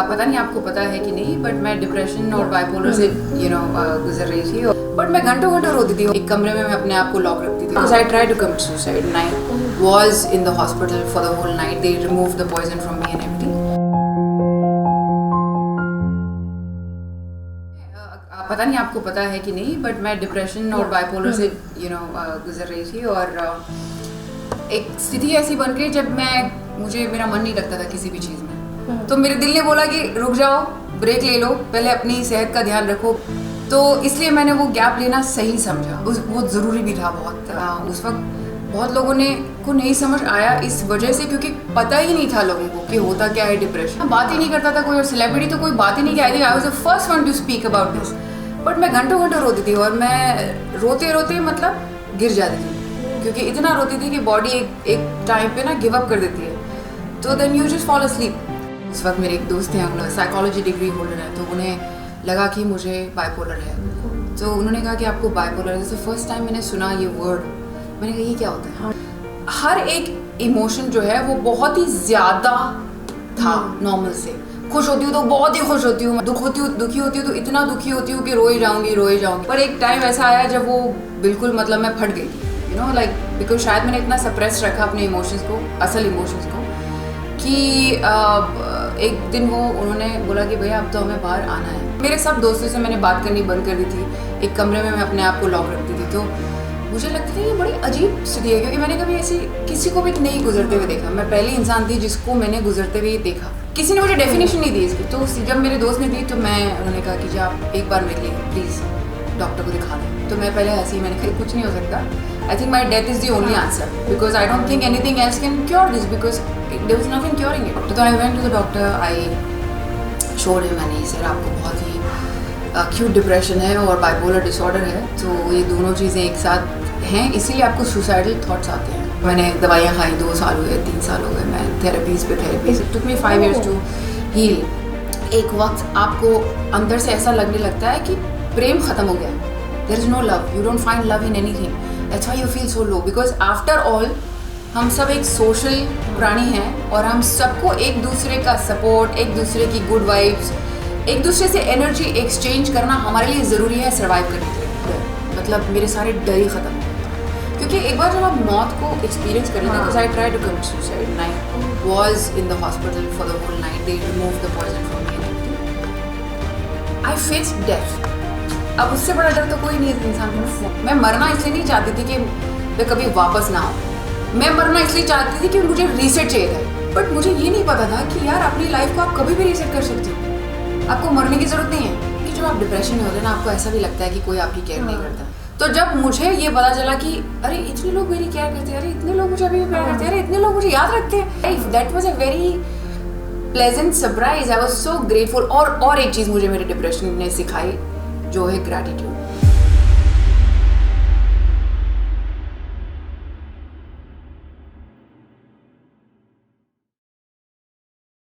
पता नहीं आपको पता है कि नहीं, बट मैं डिप्रेशन और बाइपोलर से गुजर रही थी। बट मैं घंटों रोती थी। एक कमरे में मैं अपने आप को लॉक रखती थी। I tried to commit suicide and I was in the hospital for the whole night. They removed the poison from me and everything. पता नहीं आपको पता है कि नहीं, बट मैं डिप्रेशन और बाइपोलर से गुजर रही थी। और एक स्थिति ऐसी बन गई जब मुझे मेरा मन नहीं लगता था किसी भी चीज़ में। तो मेरे दिल ने बोला कि रुक जाओ, ब्रेक ले लो, पहले अपनी सेहत का ध्यान रखो। तो इसलिए मैंने वो गैप लेना सही समझा। वो ज़रूरी भी था बहुत। उस वक्त बहुत लोगों को नहीं समझ आया इस वजह से, क्योंकि पता ही नहीं था लोगों को कि होता क्या है डिप्रेशन। बात ही नहीं करता था कोई, और सेलिब्रिटी तो कोई बात ही नहीं किया। I was the first one two speak about this. But मैं घंटों रोती थी, और मैं रोते मतलब गिर जाती थी, क्योंकि इतना रोती थी कि बॉडी एक टाइम पे ना गिव अप कर देती है। तो then you just fall asleep. उस वक्त मेरे एक दोस्त हैं, उन्होंने साइकोलॉजी डिग्री होल्डर है, तो उन्हें लगा कि मुझे बाइपोलर है। तो उन्होंने कहा कि आपको बाइपोलर है। जैसे फर्स्ट टाइम मैंने सुना ये वर्ड, मैंने कहा ये क्या होता है। हर एक इमोशन जो है वो बहुत ही ज़्यादा था नॉर्मल से। खुश होती हूँ तो बहुत ही खुश होती हूँ, दुखी होती हूँ तो इतना दुखी होती हूँ कि रोए जाऊँगी। पर एक टाइम ऐसा आया जब वो बिल्कुल मतलब मैं फट गई थी, बिकॉज शायद मैंने इतना सप्रेस रखा अपने इमोशंस को, असल इमोशंस को, कि एक दिन उन्होंने बोला कि भैया अब तो हमें बाहर आना है। मेरे सब दोस्तों से मैंने बात करनी बंद कर दी थी। एक कमरे में मैं अपने आप को लॉक रखती थी। तो मुझे लगता था ये बड़ी अजीब स्थिति है, क्योंकि मैंने कभी ऐसी किसी को भी नहीं गुजरते हुए देखा। मैं पहली इंसान थी जिसको मैंने गुजरते हुए देखा। किसी ने मुझे डेफिनेशन नहीं दी इसकी। तो जब मेरे दोस्त ने दी तो उन्होंने कहा कि आप एक बार मेरे लिए प्लीज़ डॉक्टर को दिखा दें। तो मैं पहले हंसी, मैंने कहा कुछ नहीं हो सकता। I think my death is the only answer, because I don't think anything else can cure this, because there was nothing curing it. तो I went to the doctor, I showed him and he said आपको बहुत ही acute depression है और bipolar disorder है। तो ये दोनों चीज़ें एक साथ हैं, इसीलिए आपको suicidal thoughts आते हैं। मैंने दवाइयाँ खाई, 2 साल हो गए, 3 साल हो गए, मैं थेरेपीज पे it took me 5 years to heal। एक वक्त आपको अंदर से ऐसा लगने लगता है कि प्रेम ख़त्म हो गया। There is no love, you don't find love in anything, that's why you feel so low, because after all हम सब एक सोशल प्राणी हैं, और हम सबको एक दूसरे का सपोर्ट, एक दूसरे की गुड वाइब्स, एक दूसरे से एनर्जी एक्सचेंज करना हमारे लिए ज़रूरी है सर्वाइव करने के लिए। मतलब मेरे सारे डर ही ख़त्म हो गए, क्योंकि एक बार जब आप मौत को एक्सपीरियंस कर लेते हैं, तो I tried to commit suicide and I was in the hospital for the whole night. They removed the poison from me and everything. I faced death. अब उससे बड़ा डर तो कोई नहीं है इंसान को। मैं मरना इसलिए नहीं चाहती थी कि मैं कभी वापस ना आऊँ। मैं मरना इसलिए चाहती थी कि मुझे रीसेट चाहिए था। बट मुझे ये नहीं पता था कि यार अपनी लाइफ को आप कभी भी रीसेट कर सकते हो, आपको मरने की ज़रूरत नहीं है। कि जब आप डिप्रेशन में होते हैं ना, आपको ऐसा भी लगता है कि कोई आपकी केयर नहीं करता। तो जब मुझे ये पता चला कि अरे इतने लोग मेरी केयर करते हैं, अरे इतने लोग मुझे अभी भी प्यार करते हैं, अरे इतने लोग मुझे याद रखते हैं, that was a very pleasant surprise. I was so grateful. और एक चीज़ मुझे मेरे डिप्रेशन ने सिखाई, जो है ग्रैटिट्यूड।